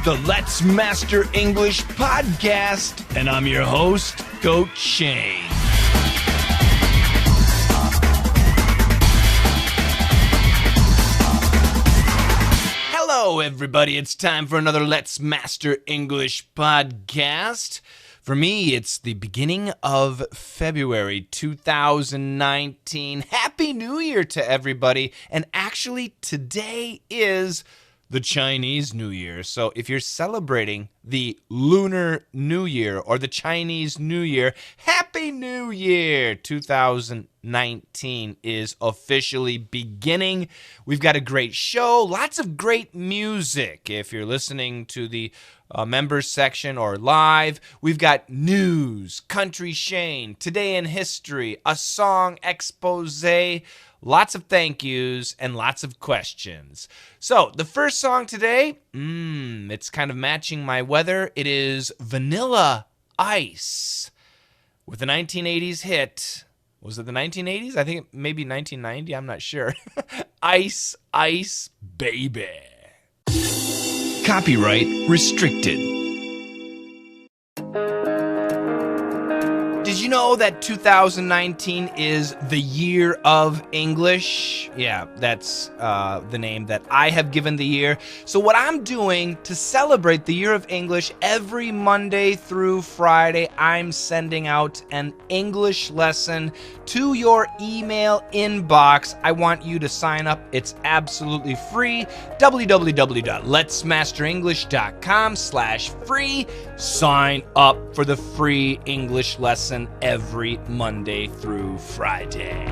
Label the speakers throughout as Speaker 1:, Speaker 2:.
Speaker 1: the Let's Master English podcast, and I'm your host, Coach Shane. Hello, everybody. It's time for another Let's Master English podcast. For me, it's the beginning of February 2019. Happy New Year to everybody. And actually, today is the Chinese New Year. So if you're celebrating the Lunar New Year or the Chinese New Year, Happy New Year! 2019 is officially beginning. We've got a great show, lots of great music. If you're listening to the members section or live, we've got news, Country Shane, Today in History, a song expose, lots of thank yous, and lots of questions. So, the first song today, it's kind of matching my weather. It is Vanilla Ice with the 1980s hit. Was it the 1980s? I think maybe 1990. I'm not sure. Ice, Ice, Baby. Copyright restricted. Did you know that 2019 is the year of English? Yeah, that's the name that I have given the year. So what I'm doing to celebrate the year of English, every Monday through Friday, I'm sending out an English lesson to your email inbox. I want you to sign up. It's absolutely free. www.letsmasterenglish.com/free. Sign up for the free English lesson every Monday through Friday.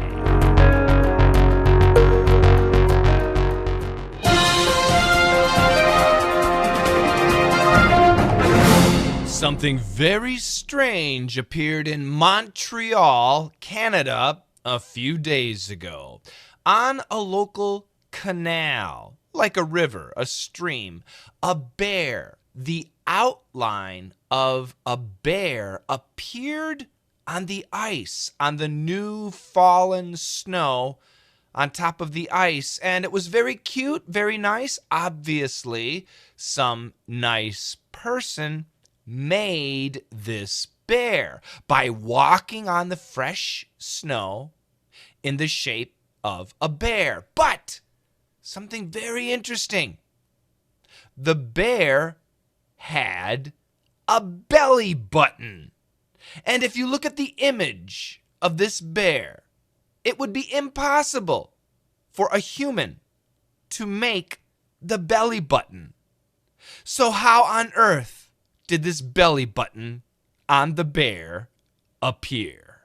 Speaker 1: Something very strange appeared in Montreal, Canada, a few days ago. On a local canal, like a river, a stream, a bear, the outline of a bear appeared on the ice, on the new fallen snow on top of the ice. And it was very cute, very nice. Obviously, some nice person made this bear by walking on the fresh snow in the shape of a bear. But something very interesting. The bear had a belly button. And if you look at the image of this bear, it would be impossible for a human to make the belly button. So how on earth did this belly button on the bear appear?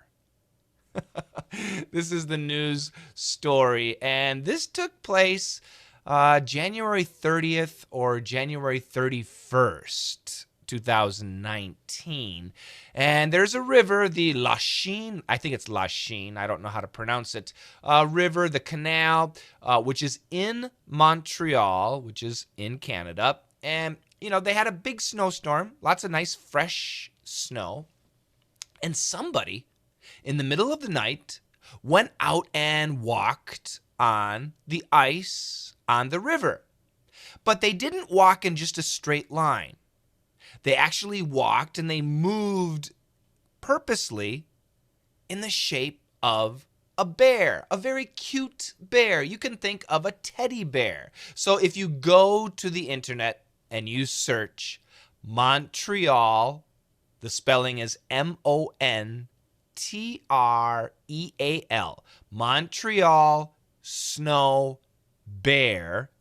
Speaker 1: This is the news story, and this took place January 30th or January 31st. 2019. And there's a river, the Lachine, I think it's Lachine, I don't know how to pronounce it, river, the canal, which is in Montreal, which is in Canada. And, you know, they had a big snowstorm, lots of nice fresh snow. And somebody in the middle of the night went out and walked on the ice on the river. But they didn't walk in just a straight line. They actually walked and they moved purposely in the shape of a bear, a very cute bear. You can think of a teddy bear. So if you go to the internet and you search Montreal, the spelling is Montreal, Montreal snow bear.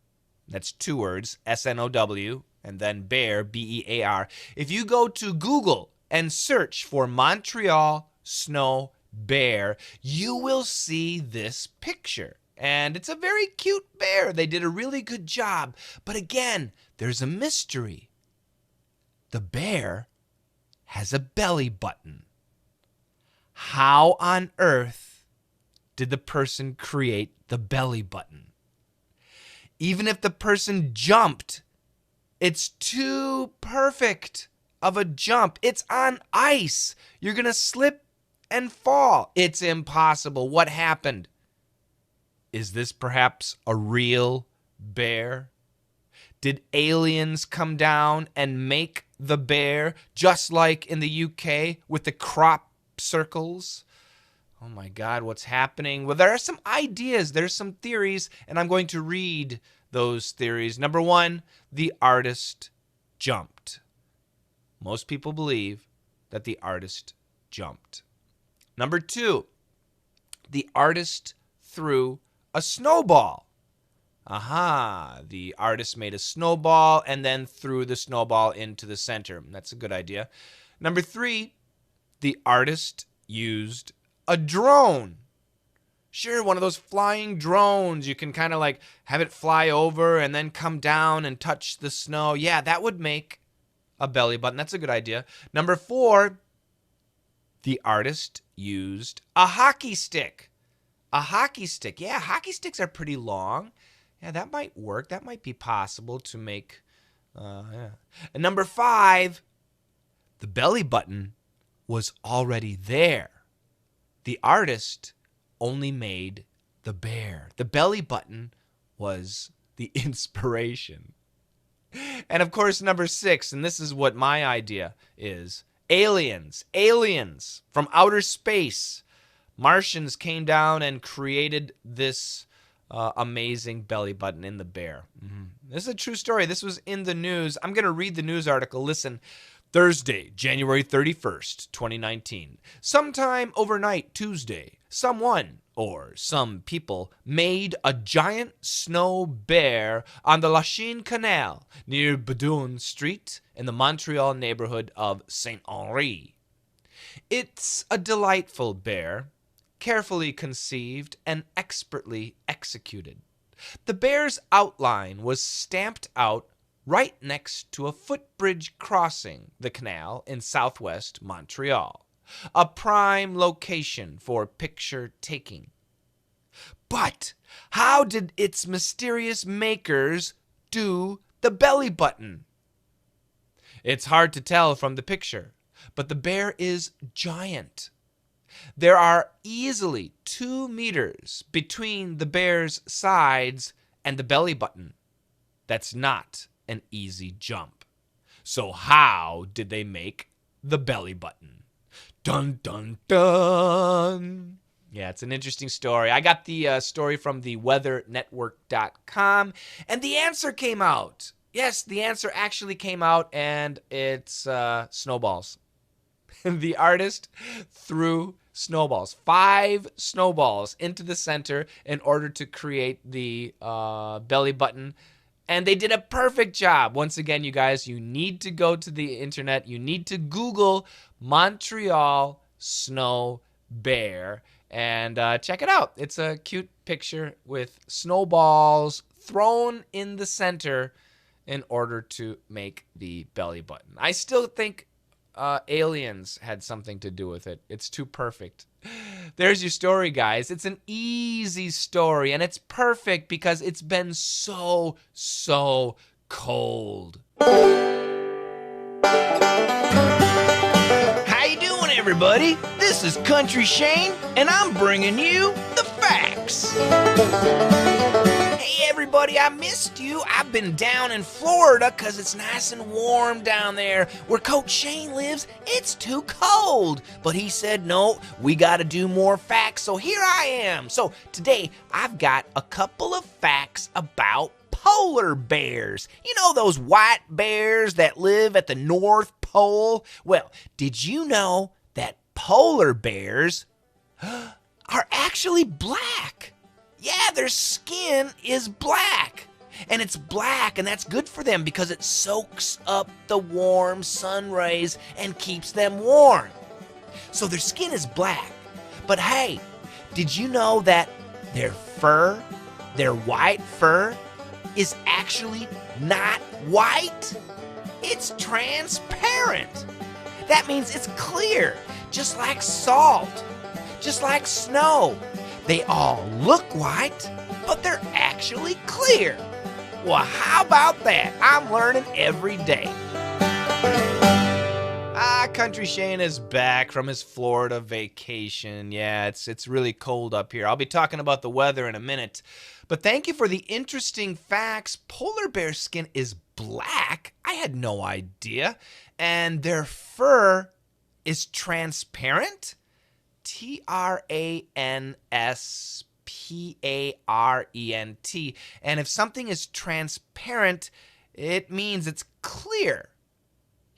Speaker 1: That's two words, SNOW. And then bear, BEAR. If you go to Google and search for Montreal snow bear, you will see this picture. And it's a very cute bear. They did a really good job. But again, there's a mystery. The bear has a belly button. How on earth did the person create the belly button? Even if the person jumped, it's too perfect of a jump. It's on ice. You're going to slip and fall. It's impossible. What happened? Is this perhaps a real bear? Did aliens come down and make the bear just like in the UK with the crop circles? Oh my God, what's happening? Well, there are some ideas, there's some theories, and I'm going to read those theories. Number one, the artist jumped. Most people believe that the artist jumped. Number two, the artist threw a snowball. Aha, the artist made a snowball and then threw the snowball into the center. That's a good idea. Number three, the artist used a drone. Sure, one of those flying drones. You can kind of like have it fly over and then come down and touch the snow. Yeah, that would make a belly button. That's a good idea. Number four, the artist used a hockey stick. A hockey stick. Yeah, hockey sticks are pretty long. Yeah, that might work. That might be possible to make. Yeah. And number five, the belly button was already there. The artist only made the bear. The belly button was the inspiration. And of course, number six, and this is what my idea is, aliens. Aliens from outer space. Martians came down and created this amazing belly button in the bear. This is a true story. This was in the news. I'm going to read the news article. Listen. Thursday, January 31st, 2019. Sometime overnight Tuesday, someone or some people made a giant snow bear on the Lachine Canal near Bedouin Street in the Montreal neighborhood of Saint-Henri. It's a delightful bear, carefully conceived and expertly executed. The bear's outline was stamped out right next to a footbridge crossing the canal in southwest Montreal, a prime location for picture taking. But how did its mysterious makers do the belly button? It's hard to tell from the picture, but the bear is giant. There are easily 2 meters between the bear's sides and the belly button. That's not an easy jump. So how did they make the belly button? Dun, dun, dun. Yeah, it's an interesting story. I got the story from the weathernetwork.com, and the answer came out. Yes, the answer actually came out, and it's snowballs. The artist threw snowballs, 5 snowballs into the center in order to create the belly button. And they did a perfect job. Once again, you guys, you need to go to the internet. You need to Google Montreal snow bear and check it out. It's a cute picture with snowballs thrown in the center in order to make the belly button. I still think aliens had something to do with it. It's too perfect. There's your story, guys. It's an easy story, and it's perfect because it's been so cold. How you doing, everybody? This is Country Shane, and I'm bringing you the facts. Hey, everybody, I missed you. I've been down in Florida because it's nice and warm down there. Where Coach Shane lives, it's too cold. But he said, no, we got to do more facts, so here I am. So today, I've got a couple of facts about polar bears. You know those white bears that live at the North Pole? Well, did you know that polar bears are actually black? Yeah, their skin is black. And it's black, and that's good for them because it soaks up the warm sun rays and keeps them warm. So their skin is black. But hey, did you know that their fur, their white fur, is actually not white? It's transparent. That means it's clear, just like salt, just like snow. They all look white, but they're actually clear. Well, how about that? I'm learning every day. Country Shane is back from his Florida vacation. Yeah, it's really cold up here. I'll be talking about the weather in a minute. But thank you for the interesting facts. Polar bear skin is black. I had no idea. And their fur is transparent? Transparent. And if something is transparent, it means it's clear.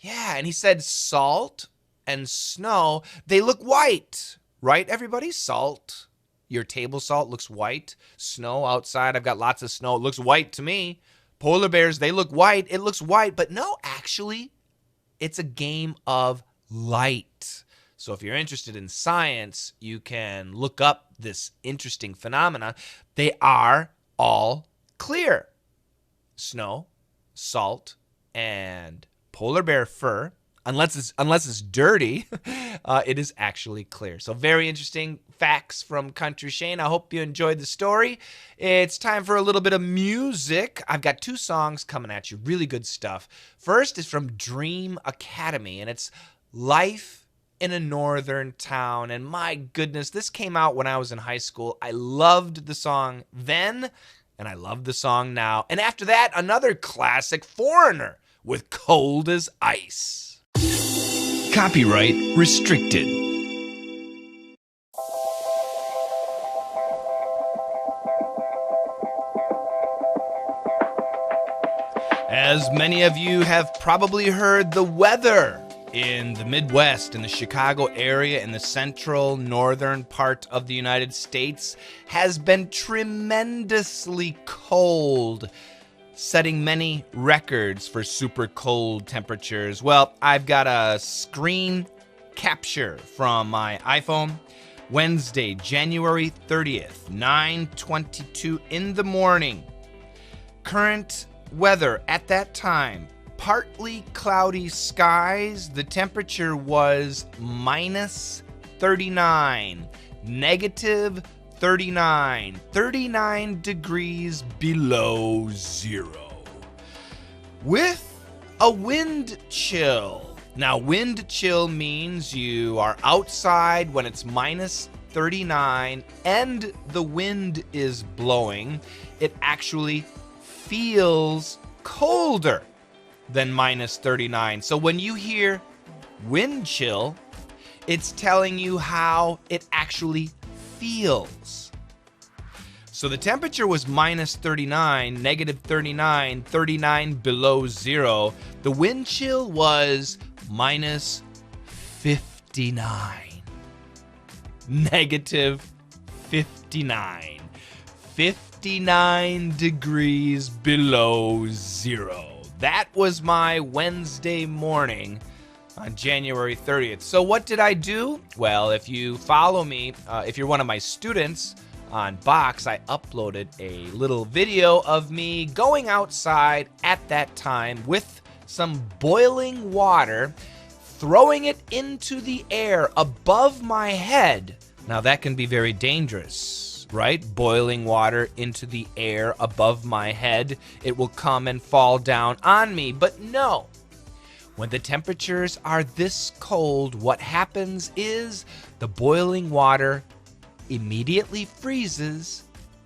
Speaker 1: Yeah, and he said salt and snow, they look white, right, everybody? Salt, your table salt looks white. Snow outside, I've got lots of snow. It looks white to me. Polar bears, they look white. It looks white, but no, actually, it's a game of light. So if you're interested in science, you can look up this interesting phenomenon. They are all clear. Snow, salt, and polar bear fur, unless it's dirty, it is actually clear. So very interesting facts from Country Shane. I hope you enjoyed the story. It's time for a little bit of music. I've got 2 songs coming at you, really good stuff. First is from Dream Academy, and it's Life in a Northern Town. And my goodness, this came out when I was in high school. I loved the song then, and I love the song now. And after that, another classic, Foreigner, with Cold as Ice. Copyright restricted. As many of you have probably heard, the weather in the Midwest, in the Chicago area, in the central northern part of the United States, has been tremendously cold, setting many records for super cold temperatures. Well, I've got a screen capture from my iPhone. Wednesday, January 30th, 9:22 in the morning. Current weather at that time, partly cloudy skies. The temperature was minus 39, negative 39 degrees below zero, with a wind chill. Now, wind chill means you are outside when it's minus 39 and the wind is blowing. It actually feels colder than minus 39. So when you hear wind chill, it's telling you how it actually feels. So the temperature was minus 39, negative 39, 39 below zero. The wind chill was minus 59. Negative 59. 59 degrees below zero. That was my Wednesday morning on January 30th. So what did I do? Well, if you follow me, if you're one of my students on Box, I uploaded a little video of me going outside at that time with some boiling water, throwing it into the air above my head. Now that can be very dangerous, right? Boiling water into the air above my head. It will come and fall down on me. But no, when the temperatures are this cold, what happens is the boiling water immediately freezes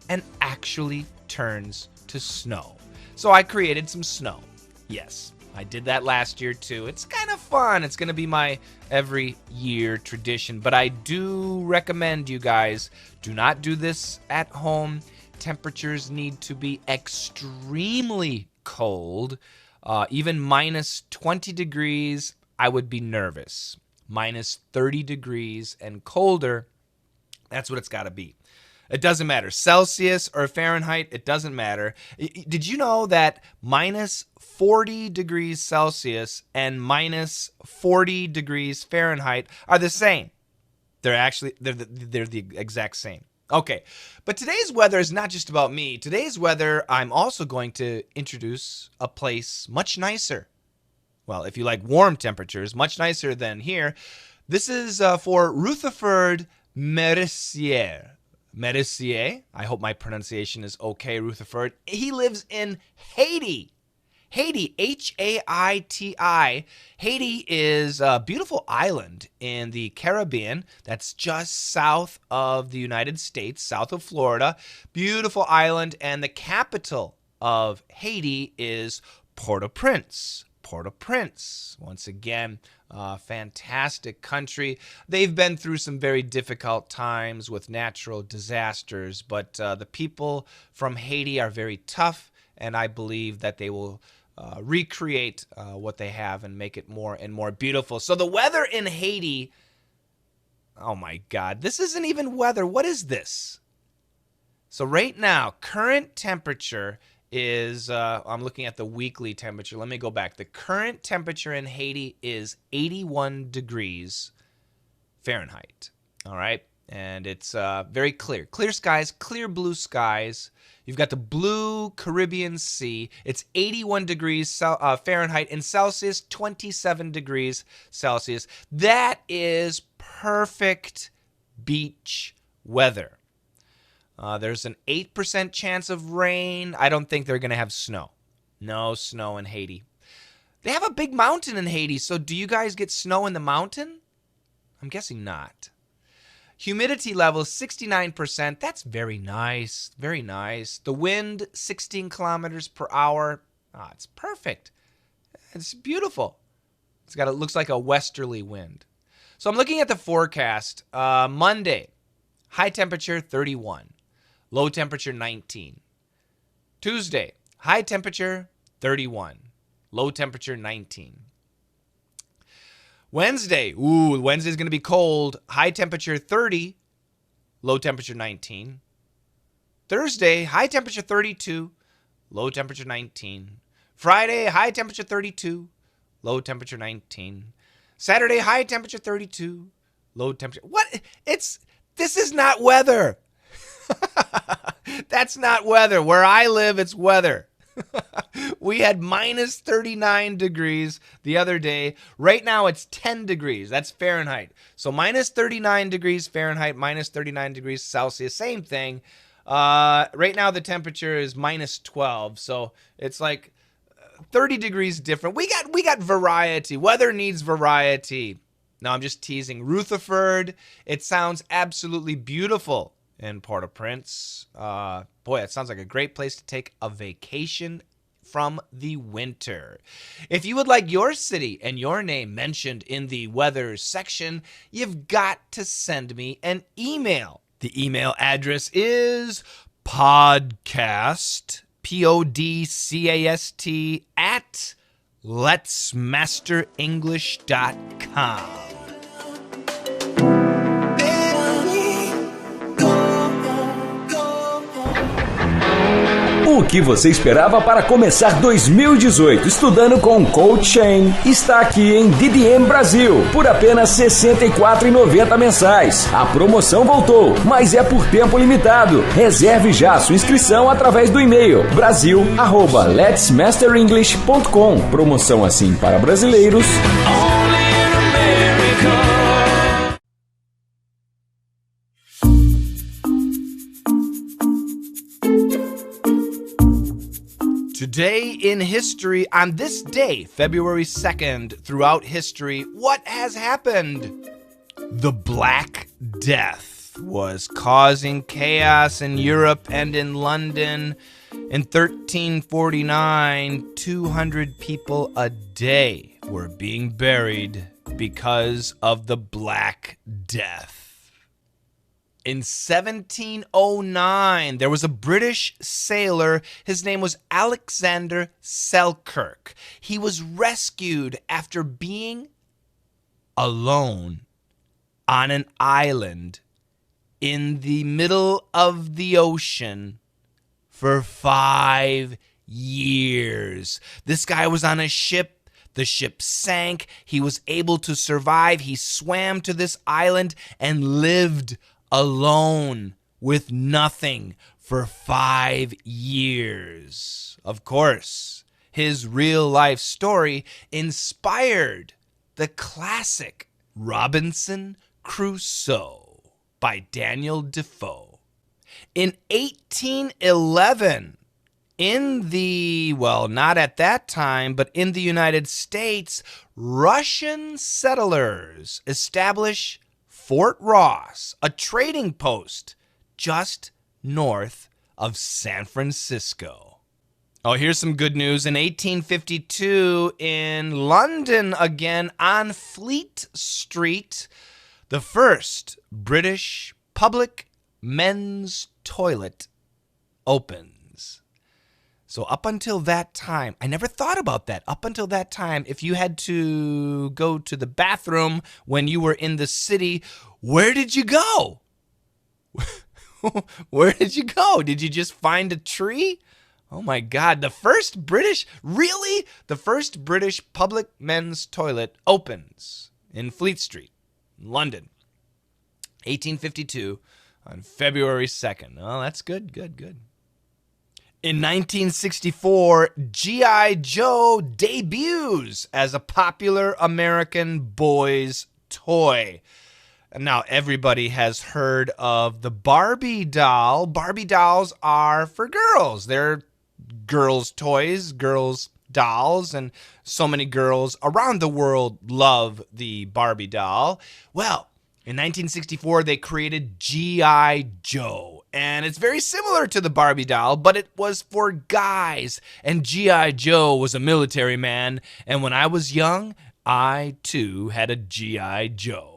Speaker 1: and actually turns to snow. So I created some snow. Yes, I did that last year too. It's kind of fun. It's going to be my every year tradition. But I do recommend you guys do not do this at home. Temperatures need to be extremely cold. Even minus 20 degrees, I would be nervous. Minus 30 degrees and colder, that's what it's got to be. It doesn't matter. Celsius or Fahrenheit, it doesn't matter. Did you know that minus 40 degrees Celsius and minus 40 degrees Fahrenheit are the same? They're the exact same. Okay, but today's weather is not just about me. Today's weather, I'm also going to introduce a place much nicer. Well, if you like warm temperatures, much nicer than here. This is for Rutherford Mercier. Mercier, I hope my pronunciation is okay, Rutherford. He lives in Haiti. Haiti, Haiti. Haiti is a beautiful island in the Caribbean that's just south of the United States, south of Florida. Beautiful island, and the capital of Haiti is Port-au-Prince. Port-au-Prince, once again, fantastic country. They've been through some very difficult times with natural disasters, but the people from Haiti are very tough, and I believe that they will recreate what they have and make it more and more beautiful. So the weather in Haiti, oh my God, this isn't even weather. What is this? So right now, current temperature is, I'm looking at the weekly temperature. Let me go back. The current temperature in Haiti is 81 degrees Fahrenheit. All right. And it's very clear. Clear skies, clear blue skies. You've got the blue Caribbean Sea. It's 81 degrees Fahrenheit. In Celsius, 27 degrees Celsius. That is perfect beach weather. There's an 8% chance of rain. I don't think they're going to have snow. No snow in Haiti. They have a big mountain in Haiti, so do you guys get snow in the mountain? I'm guessing not. Humidity level 69%. That's very nice. Very nice. The wind 16 kilometers per hour. It's perfect. It's beautiful. It looks like a westerly wind. So I'm looking at the forecast. Monday, high temperature 31. Low temperature 19. Tuesday, high temperature 31. Low temperature 19. Wednesday's going to be cold. High temperature 30. Low temperature 19. Thursday, high temperature 32. Low temperature 19. Friday, high temperature 32. Low temperature 19. Saturday, high temperature 32. Low temperature. What? This is not weather. That's not weather. Where I live, it's weather. We had minus 39 degrees the other day. Right now, it's 10 degrees. That's Fahrenheit. So minus 39 degrees Fahrenheit, minus 39 degrees Celsius. Same thing. Right now, the temperature is minus 12. So it's like 30 degrees different. We got variety. Weather needs variety. No, I'm just teasing. Rutherford, it sounds absolutely beautiful in Port-au-Prince. Boy, it sounds like a great place to take a vacation from the winter. If you would like your city and your name mentioned in the weather section, you've got to send me an email. The email address is podcast, podcast, at letsmasterenglish.com.
Speaker 2: O que você esperava para começar 2018 estudando com Coach Shane está aqui em DDM Brasil por apenas R$ 64,90 mensais. A promoção voltou, mas é por tempo limitado. Reserve já sua inscrição através do e-mail brasil@letsmasterenglish.com. Promoção assim para brasileiros.
Speaker 1: Today in history, on this day, February 2nd, throughout history, what has happened? The Black Death was causing chaos in Europe and in London. In 1349, 200 people a day were being buried because of the Black Death. In 1709, there was a British sailor. His name was Alexander Selkirk. He was rescued after being alone on an island in the middle of the ocean for 5 years. This guy was on a ship. The ship sank. He was able to survive. He swam to this island and lived alone with nothing for 5 years. Of course, his real life story inspired the classic Robinson Crusoe by Daniel Defoe. In 1811, Not at that time, but in the United States, Russian settlers establish Fort Ross, a trading post just north of San Francisco. Oh, here's some good news. In 1852, in London again, on Fleet Street, the first British public men's toilet opens. So up until that time, I never thought about that. Up until that time, if you had to go to the bathroom when you were in the city, where did you go? Where did you go? Did you just find a tree? Oh my God, the first British public men's toilet opens in Fleet Street, London, 1852 on February 2nd. Oh, that's good. In 1964, G.I. Joe debuts as a popular American boys' toy. Now, everybody has heard of the Barbie doll. Barbie dolls are for girls. They're girls' toys, girls' dolls, and so many girls around the world love the Barbie doll. Well, in 1964, they created G.I. Joe, and it's very similar to the Barbie doll, but it was for guys, and G.I. Joe was a military man, and when I was young, I, too, had a G.I. Joe.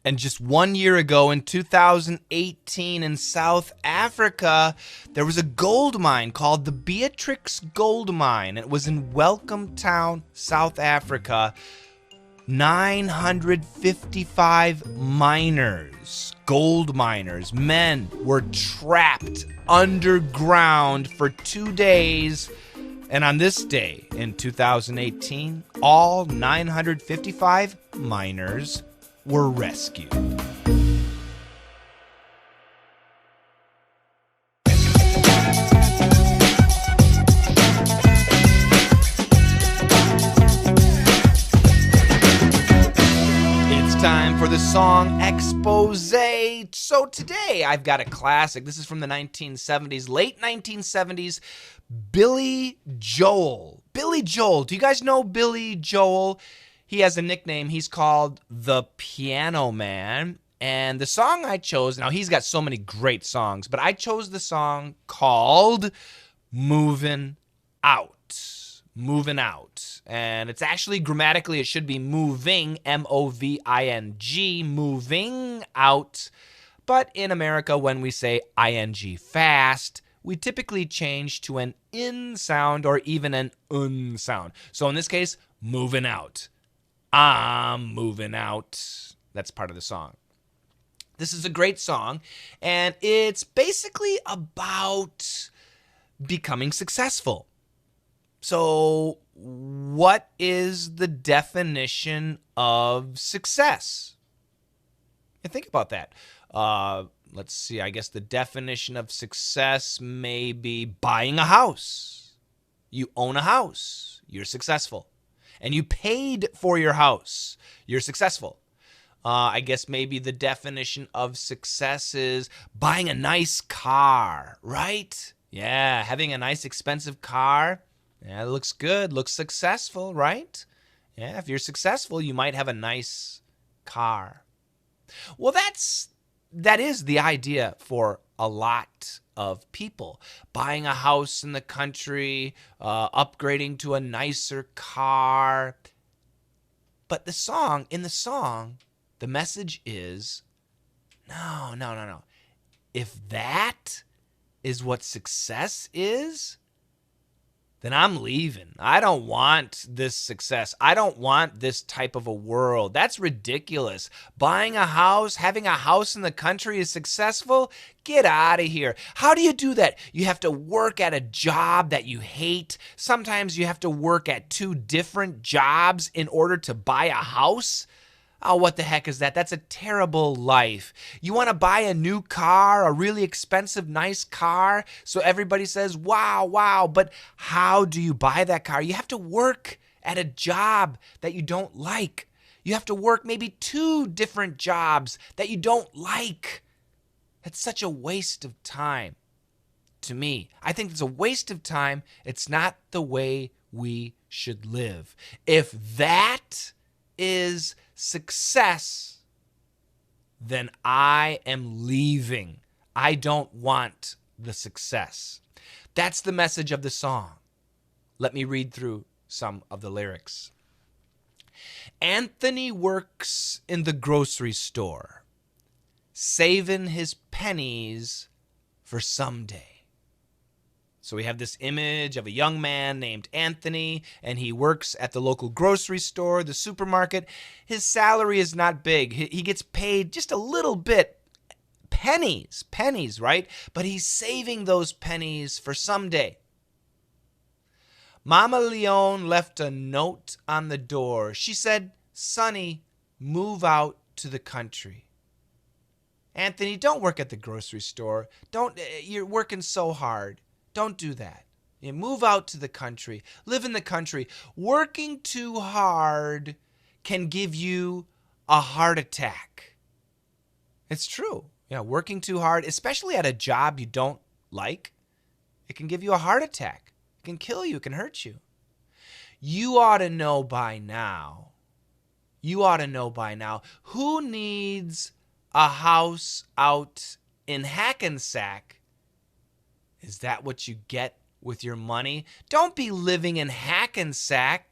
Speaker 1: And just 1 year ago, in 2018, in South Africa, there was a gold mine called the Beatrix Gold Mine. It was in Welcome Town, South Africa. 955 miners, gold miners, men were trapped underground for 2 days. And on this day in 2018, all 955 miners were rescued. Time for the song Expose. So today I've got a classic. This is from the 1970s, late 1970s, Billy Joel. Billy Joel. Do you guys know Billy Joel? He has a nickname. He's called the Piano Man. And the song I chose, now he's got so many great songs, but I chose the song called Movin' Out. Moving out. And it's actually grammatically, it should be moving, M-O-V-I-N-G, moving out. But in America, when we say ing fast, we typically change to an in sound or even an un sound. So in this case, moving out. I'm moving out. That's part of the song. This is a great song, and it's basically about becoming successful. So, what is the definition of success? And think about that. Let's see, I guess the definition of success may be buying a house. You own a house, you're successful. And you paid for your house, you're successful. I guess maybe the definition of success is buying a nice car, right? Yeah, having a nice expensive car. Yeah, it looks good, looks successful, right? Yeah, if you're successful, you might have a nice car. Well, that is the idea for a lot of people. Buying a house in the country, upgrading to a nicer car. But in the song, the message is, no. If that is what success is, then I'm leaving. I don't want this success. I don't want this type of a world. That's ridiculous. Buying a house, having a house in the country is successful? Get out of here. How do you do that? You have to work at a job that you hate. Sometimes you have to work at 2 different jobs in order to buy a house. Oh, what the heck is that? That's a terrible life. You want to buy a new car, a really expensive, nice car, so everybody says, wow, but how do you buy that car? You have to work at a job that you don't like. You have to work maybe 2 different jobs that you don't like. That's such a waste of time. to me. I think it's a waste of time. It's not the way we should live. If that is success, then I am leaving. I don't want the success. That's the message of the song. Let me read through some of the lyrics. Anthony works in the grocery store, saving his pennies for someday. So we have this image of a young man named Anthony, and he works at the local grocery store, the supermarket. His salary is not big. He gets paid just a little bit. Pennies, right? But he's saving those pennies for someday. Mama Leone left a note on the door. She said, "Sonny, move out to the country." Anthony, don't work at the grocery store. You're working so hard. Don't do that. You move out to the country. Live in the country. Working too hard can give you a heart attack. It's true. Yeah, working too hard, especially at a job you don't like, it can give you a heart attack. It can kill you. It can hurt you. You ought to know by now. Who needs a house out in Hackensack? Is that what you get with your money? Don't be living in Hackensack.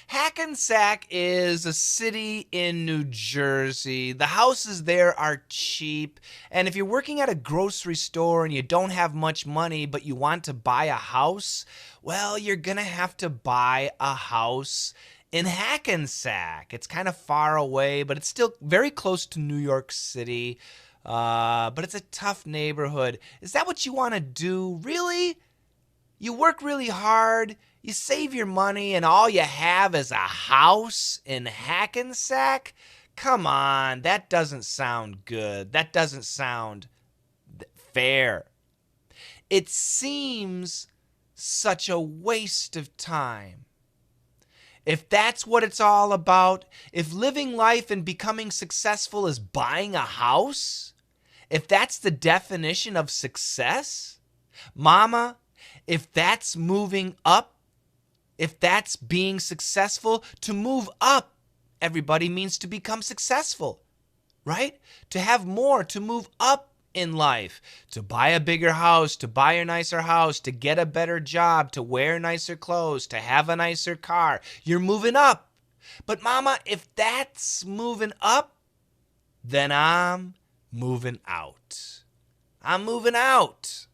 Speaker 1: Hackensack is a city in New Jersey. The houses there are cheap. And if you're working at a grocery store and you don't have much money, but you want to buy a house, well, you're going to have to buy a house in Hackensack. It's kind of far away, but it's still very close to New York City. But it's a tough neighborhood. Is that what you want to do? Really? You work really hard, you save your money, and all you have is a house in Hackensack? Come on, that doesn't sound good. That doesn't sound fair. It seems such a waste of time. If that's what it's all about, if living life and becoming successful is buying a house, if that's the definition of success, Mama, if that's moving up, if that's being successful, to move up, everybody, means to become successful, right? To have more, to move up in life, to buy a bigger house, to buy a nicer house, to get a better job, to wear nicer clothes, to have a nicer car. You're moving up. But Mama, if that's moving up, then I'm moving out. I'm moving out.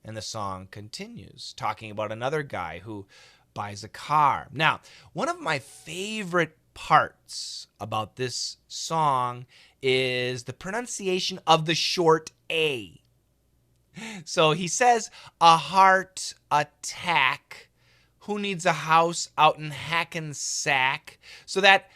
Speaker 1: And the song continues, talking about another guy who buys a car. Now, one of my favorite parts about this song is the pronunciation of the short A. So he says, a heart attack. Who needs a house out in Hackensack? So that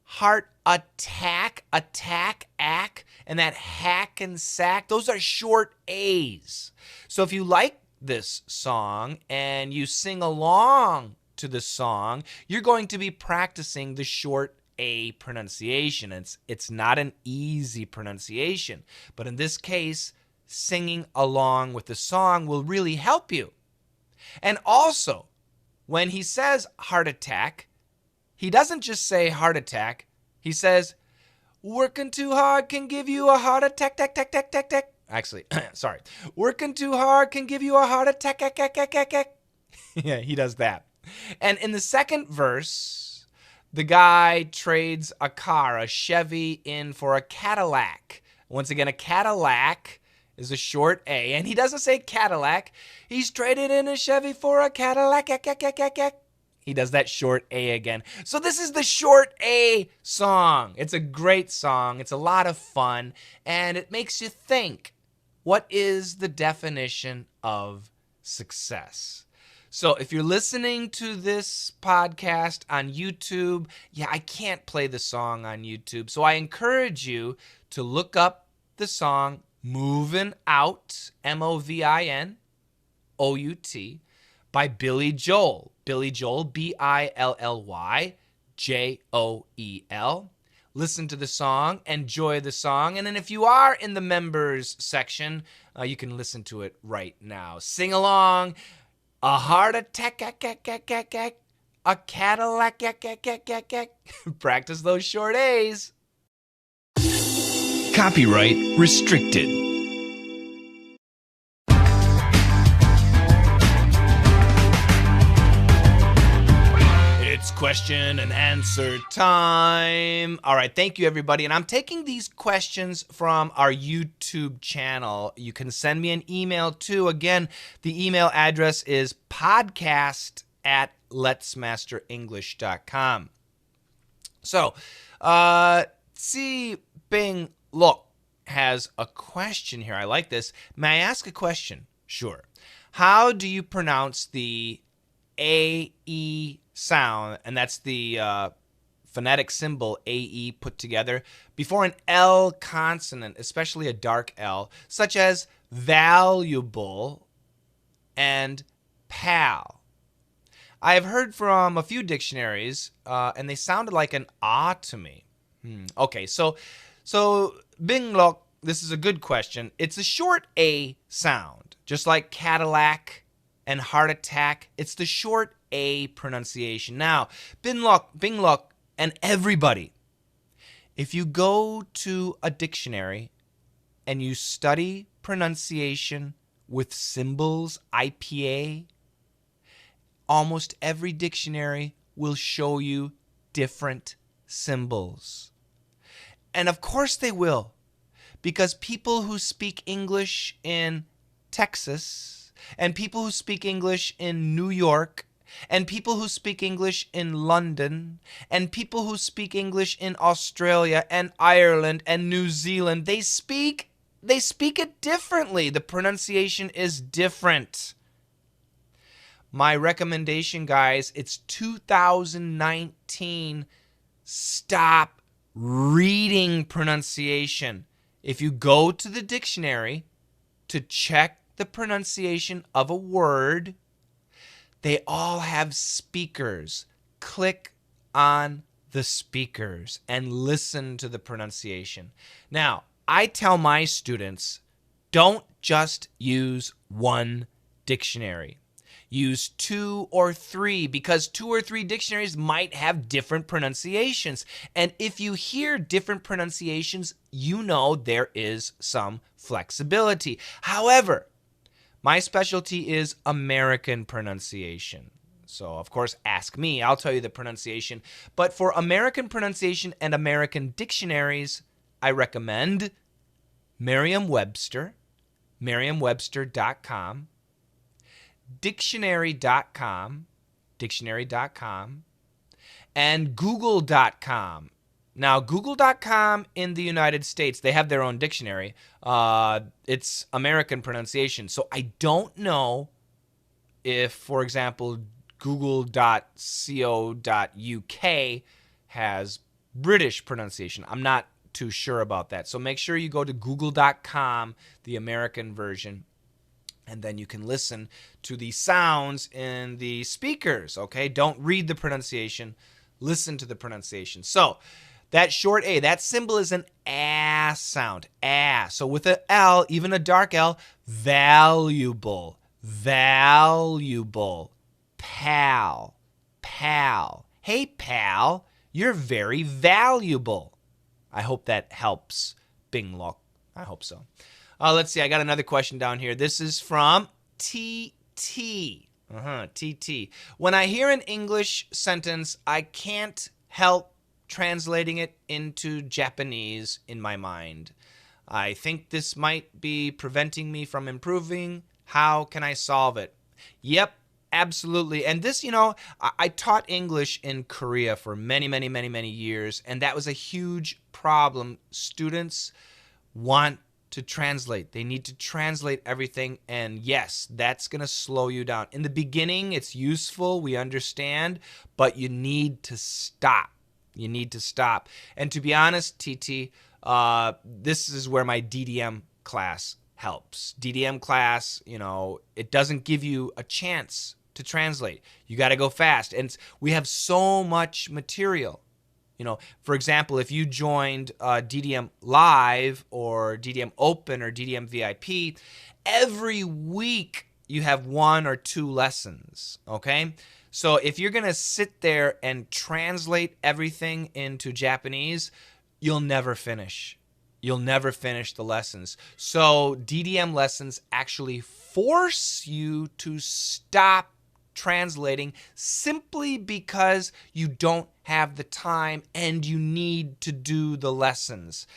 Speaker 1: heart attack, ack, and that Hackensack, those are short A's. So if you like this song and you sing along to the song, you're going to be practicing the short A pronunciation. It's not an easy pronunciation, but in this case, singing along with the song will really help you. And also, when he says heart attack, he doesn't just say heart attack. He says, working too hard can give you a heart attack, tack. Actually, sorry. Working too hard can give you a heart attack, Yeah, he does that. And in the second verse, the guy trades a car, a Chevy, in for a Cadillac. Once again, a Cadillac is a short A. And he doesn't say Cadillac. He's traded in a Chevy for a Cadillac. He does that short A again. So this is the short A song. It's a great song. It's a lot of fun. And it makes you think, what is the definition of success? So if you're listening to this podcast on YouTube, I can't play the song on YouTube. So I encourage you to look up the song Movin' Out, Movin' Out, by Billy Joel. Billy Joel, Billyllyjoel. listen to the song, enjoy the song. And then if you are in the members section, you can listen to it right now. Sing along. A heart attack, a Cadillac, practice those short A's. Copyright restricted. It's question and answer time. All right, thank you, everybody. And I'm taking these questions from our YouTube channel. You can send me an email, too. Again, the email address is podcast@letsmasterenglish.com. So, Si Bing Look has a question here. I like this. May I ask a question? Sure. How do you pronounce the AE sound, and that's the phonetic symbol AE put together, before an L consonant, especially a dark L, such as valuable and pal? I have heard from a few dictionaries, and they sounded like an ah to me. Okay, so Bing Lok, this is a good question. It's a short A sound, just like Cadillac and heart attack. It's the short A pronunciation. Now, Bing Lok, and everybody, if you go to a dictionary and you study pronunciation with symbols, IPA, almost every dictionary will show you different symbols. And of course they will, because people who speak English in Texas, and people who speak English in New York, and people who speak English in London, and people who speak English in Australia and Ireland and New Zealand, they speak it differently. The pronunciation is different. My recommendation, guys, it's 2019. Stop reading pronunciation. If you go to the dictionary to check the pronunciation of a word, they all have speakers. Click on the speakers and listen to the pronunciation. Now, I tell my students, don't just use one dictionary. Use 2 or 3, because 2 or 3 dictionaries might have different pronunciations. And if you hear different pronunciations, you know there is some flexibility. However, my specialty is American pronunciation. So, of course, ask me. I'll tell you the pronunciation. But for American pronunciation and American dictionaries, I recommend Merriam-Webster, merriam-webster.com, dictionary.com, and google.com. Now, google.com in the United States, they have their own dictionary. It's American pronunciation. So I don't know if, for example, google.co.uk has British pronunciation. I'm not too sure about that. So make sure you go to google.com, the American version, and then you can listen to the sounds in the speakers, okay? Don't read the pronunciation. Listen to the pronunciation. So that short A, that symbol is an A sound. A. So with an L, even a dark L, valuable, valuable, pal, pal. Hey, pal, you're very valuable. I hope that helps, Bing Lok. I hope so. Let's see. I got another question down here. This is from TT. TT. When I hear an English sentence, I can't help translating it into Japanese in my mind. I think this might be preventing me from improving. How can I solve it? Yep, absolutely. And this, I taught English in Korea for many, many, many, many years, and that was a huge problem. Students want to translate. They need to translate everything, and yes, that's going to slow you down. In the beginning, it's useful, we understand, but you need to stop. You need to stop. And to be honest, TT, this is where my DDM class helps. DDM class, it doesn't give you a chance to translate. You got to go fast. And we have so much material. For example, if you joined DDM Live or DDM Open or DDM VIP, every week you have 1 or 2 lessons, okay? So if you're going to sit there and translate everything into Japanese, you'll never finish. You'll never finish the lessons. So DDM lessons actually force you to stop translating simply because you don't have the time and you need to do the lessons.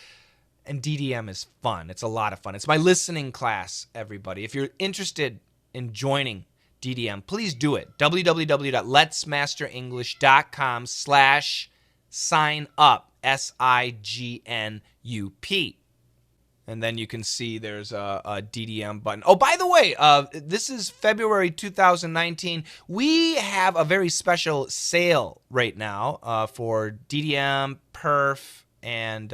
Speaker 1: And DDM is fun. It's a lot of fun. It's my listening class, everybody. If you're interested in joining DDM, please do it. www.letsmasterenglish.com/sign-up, SIGNUP. And then you can see there's a DDM button. Oh, by the way, this is February 2019. We have a very special sale right now for DDM, Perf, and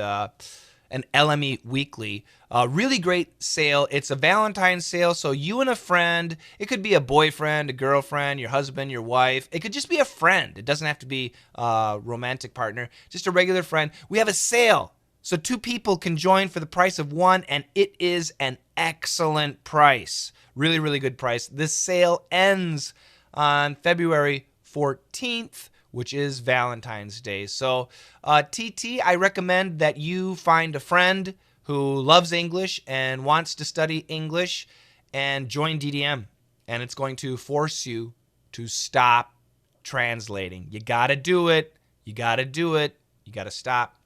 Speaker 1: LME Weekly. Really great sale. It's a Valentine's sale, so you and a friend, it could be a boyfriend, a girlfriend, your husband, your wife. It could just be a friend. It doesn't have to be a romantic partner, just a regular friend. We have a sale. So 2 people can join for the price of 1, and it is an excellent price. Really, really good price. This sale ends on February 14th, which is Valentine's Day. So, TT, I recommend that you find a friend who loves English and wants to study English and join DDM. And it's going to force you to stop translating. You got to do it. You got to do it. You got to stop.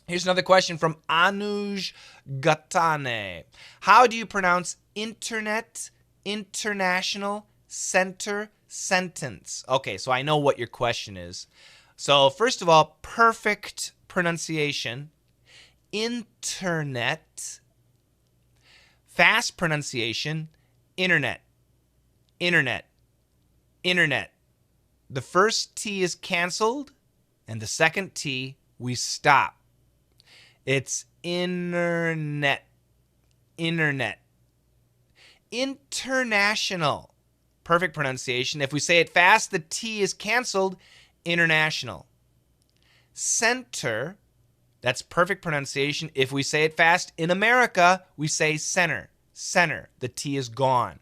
Speaker 1: Here's another question from Anuj Gatane. How do you pronounce internet, international, center, sentence? Okay, so I know what your question is. So first of all, perfect pronunciation, internet, fast pronunciation, internet, internet, internet. The first T is canceled, and the second T we stop. It's internet, internet. International, perfect pronunciation. If we say it fast, the T is canceled, international. Center, that's perfect pronunciation. If we say it fast, in America, we say center, center. The T is gone.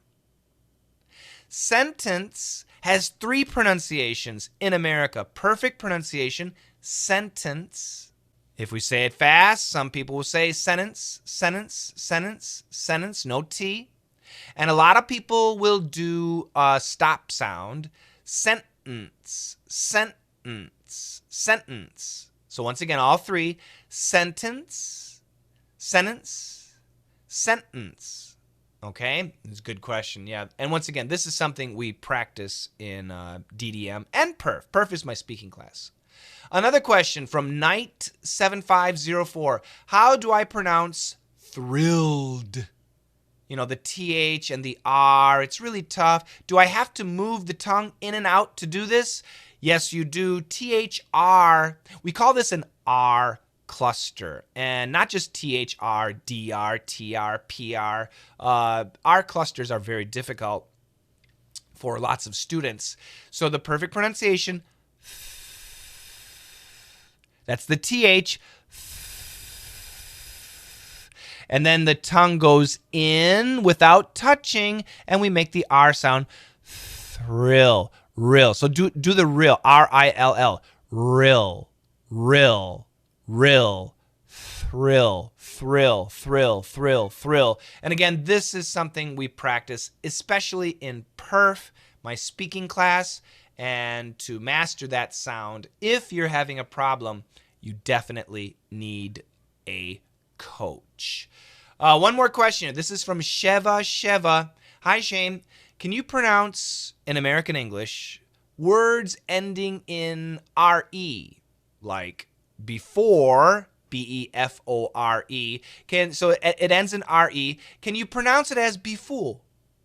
Speaker 1: Sentence has 3 pronunciations in America. Perfect pronunciation, sentence. If we say it fast, some people will say sentence, sentence, sentence, sentence, no T. And a lot of people will do a stop sound, sentence, sentence, sentence. So once again, all 3, sentence, sentence, sentence. Okay, it's a good question, yeah. And once again, this is something we practice in DDM and Perf. Perf is my speaking class. Another question from Knight7504. How do I pronounce thrilled? The TH and the R. It's really tough. Do I have to move the tongue in and out to do this? Yes, you do. THR. We call this an R cluster. And not just THR, DR, TR, PR. R clusters are very difficult for lots of students. So the perfect pronunciation, that's the TH. And then the tongue goes in without touching, and we make the R sound, thrill, rill. So do the rill, R-I-L-L, rill, rill, rill, thrill, thrill, thrill, thrill, thrill. And again, this is something we practice, especially in Perf, my speaking class. And to master that sound, if you're having a problem, you definitely need a coach. One more question. This is from Sheva. Hi, Shane. Can you pronounce in American English words ending in RE, like before, B-E-F-O-R-E? So it ends in R-E. Can you pronounce it as before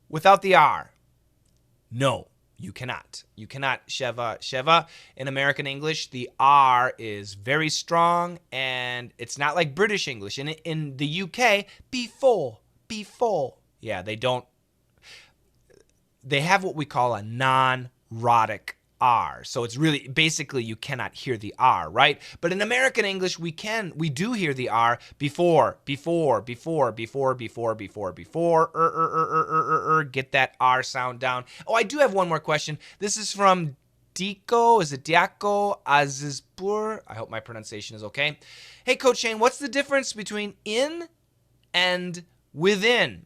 Speaker 1: without the R? No. You cannot. You cannot, Sheva. In American English, the R is very strong, and it's not like British English. In the UK, before. Yeah, they have what we call a non-rhotic R. So it's really, basically, you cannot hear the R, right? But in American English, we do hear the R before, get that R sound down. Oh, I do have one more question. This is from Dico, is it Diaco Azizpur? I hope my pronunciation is okay. Hey, Coach Shane, what's the difference between in and within?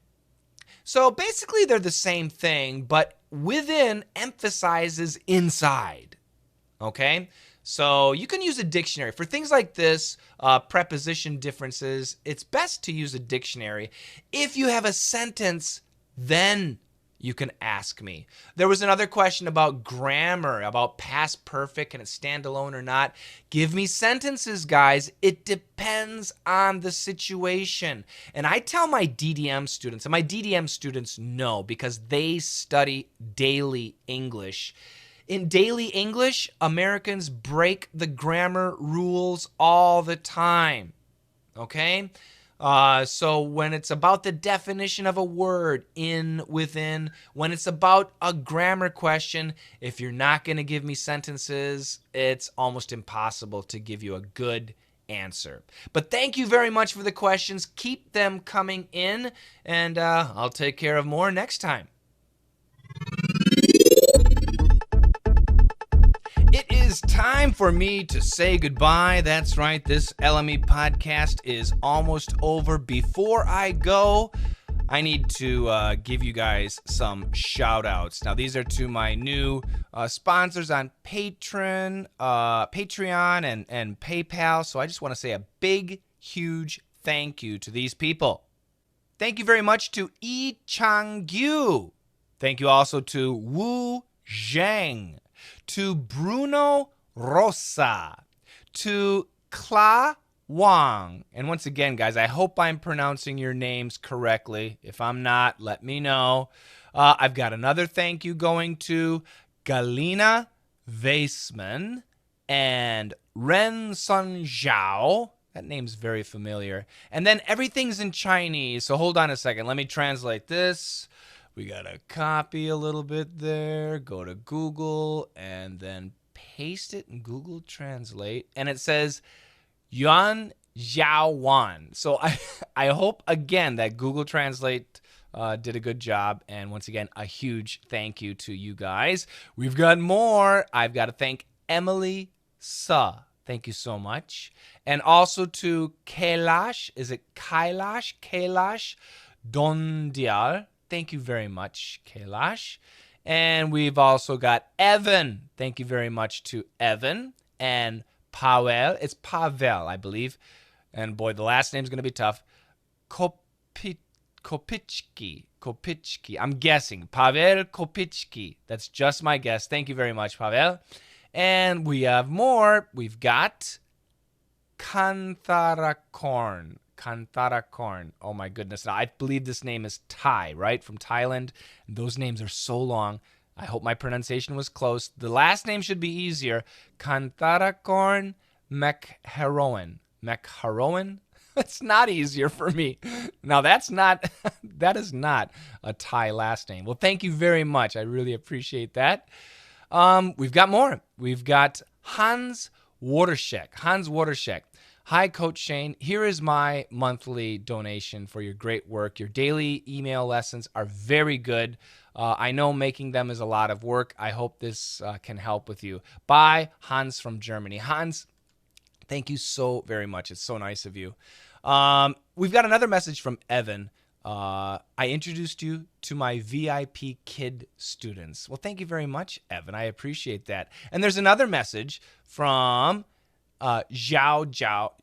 Speaker 1: So basically, they're the same thing, but within emphasizes inside. Okay? So you can use a dictionary. For things like this, preposition differences, it's best to use a dictionary. If you have a sentence, then you can ask me. There was another question about grammar, about past perfect, can it stand alone or not? Give me sentences, guys. It depends on the situation. And I tell my DDM students, and my DDM students know because they study daily English. In daily English, Americans break the grammar rules all the time. Okay? So when it's about the definition of a word, in, within, when it's about a grammar question, if you're not going to give me sentences, it's almost impossible to give you a good answer. But thank you very much for the questions. Keep them coming in, and I'll take care of more next time. It is time for me to say goodbye. That's right, this LME podcast is almost over. Before I go, I need to give you guys some shout outs. Now, these are to my new sponsors on Patreon and PayPal. So I just want to say a big, huge thank you to these people. Thank you very much to Yi Chang-gyu. Thank you also to Wu Zhang, to Bruno Rosa, to Kla Wang. And once again, guys, I hope I'm pronouncing your names correctly. If I'm not, let me know. I've got another thank you going to Galina Weissman and Ren Sun Zhao. That name's very familiar. And then everything's in Chinese, so hold on a second. Let me translate this. We got to copy a little bit there, go to Google, and then paste it in Google Translate. And it says Yuan Zhao Wan. So I hope, again, that Google Translate did a good job. And once again, a huge thank you to you guys. We've got more. I've got to thank Emily Suh. Thank you so much. And also to Kailash. Is it Kailash? Kailash Dondial. Thank you very much, Kailash. And we've also got Evan. Thank you very much to Evan. And Pavel. It's Pavel, I believe. And boy, the last name's going to be tough. Kopicki. I'm guessing. Pavel Kopicki. That's just my guess. Thank you very much, Pavel. And we have more. We've got Kantharakorn. Kantharakorn. Oh my goodness. Now, I believe this name is Thai, right? From Thailand. Those names are so long. I hope my pronunciation was close. The last name should be easier. Kantharakorn Mekharoen. Mekharoen? That's not easier for me. Now, that is not a Thai last name. Well, thank you very much. I really appreciate that. We've got more. We've got Hans Watershek. Hans Watershek. Hi, Coach Shane. Here is my monthly donation for your great work. Your daily email lessons are very good. I know making them is a lot of work. I hope this can help with you. Bye, Hans from Germany. Hans, thank you so very much. It's so nice of you. We've got another message from Evan. I introduced you to my VIP kid students. Well, thank you very much, Evan. I appreciate that. And there's another message from Zhao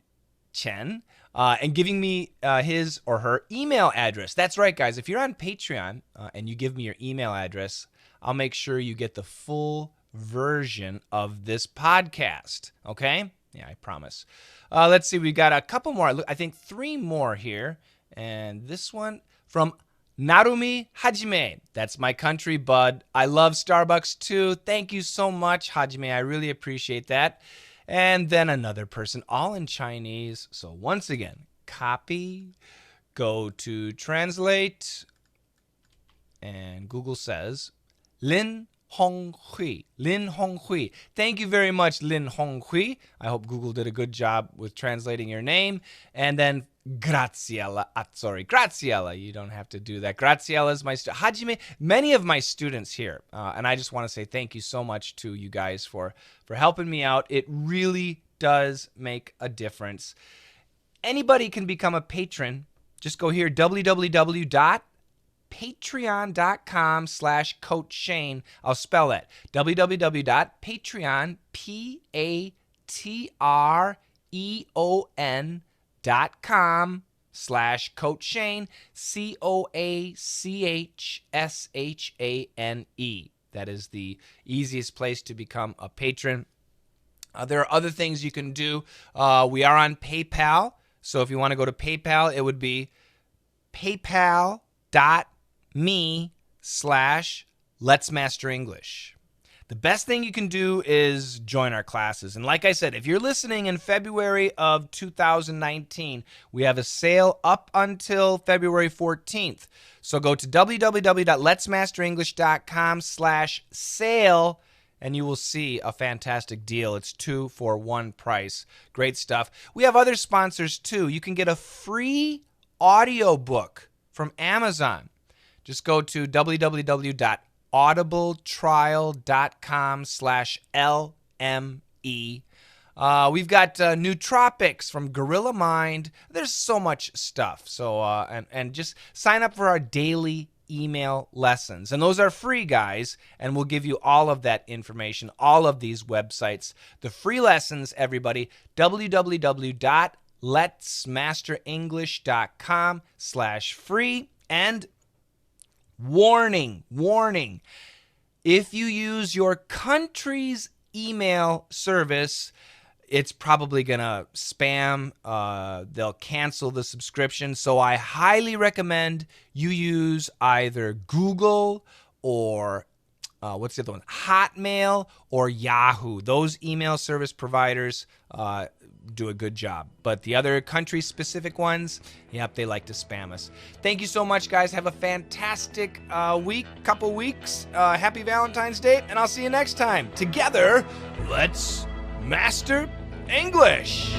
Speaker 1: Chen and giving me his or her email address. That's right, guys. If you're on Patreon and you give me your email address, I'll make sure you get the full version of this podcast. Okay? Yeah, I promise. Let's see. We got a couple more. I think 3 more here. And this one from Narumi Hajime. That's my country, bud. I love Starbucks too. Thank you so much, Hajime. I really appreciate that. And then another person, all in Chinese. So once again, copy, go to translate, and Google says, Lin Honghui. Lin Honghui. Thank you very much, Lin Honghui. I hope Google did a good job with translating your name. And then Graziella. Graziella. You don't have to do that. Graziella is my Hajime. Many of my students here. And I just want to say thank you so much to you guys for helping me out. It really does make a difference. Anybody can become a patron. Just go here, www.patreon.com/Coach Shane. I'll spell that. www.patreon, patreon.com/Coach Shane, COACHSHANE. That is the easiest place to become a patron. There are other things you can do. We are on PayPal. So if you want to go to PayPal, it would be paypal.me/letsmasterenglish. The best thing you can do is join our classes. And like I said, if you're listening in February of 2019, we have a sale up until February 14th. So go to www.letsmasterenglish.com/sale and you will see a fantastic deal. It's 2 for 1 price. Great stuff. We have other sponsors too. You can get a free audiobook from Amazon. Just go to www.audibletrial.com/LME. We've got nootropics from Gorilla Mind. There's so much stuff. So and just sign up for our daily email lessons. And those are free, guys, and we'll give you all of that information, all of these websites. The free lessons, everybody, www.letsmasterenglish.com/free. And warning, if you use your country's email service, it's probably going to spam. They'll cancel the subscription. So I highly recommend you use either Google or what's the other one? Hotmail or Yahoo. Those email service providers do a good job. But the other country-specific ones, yep, they like to spam us. Thank you so much, guys. Have a fantastic couple weeks. Happy Valentine's Day, and I'll see you next time. Together, let's master English.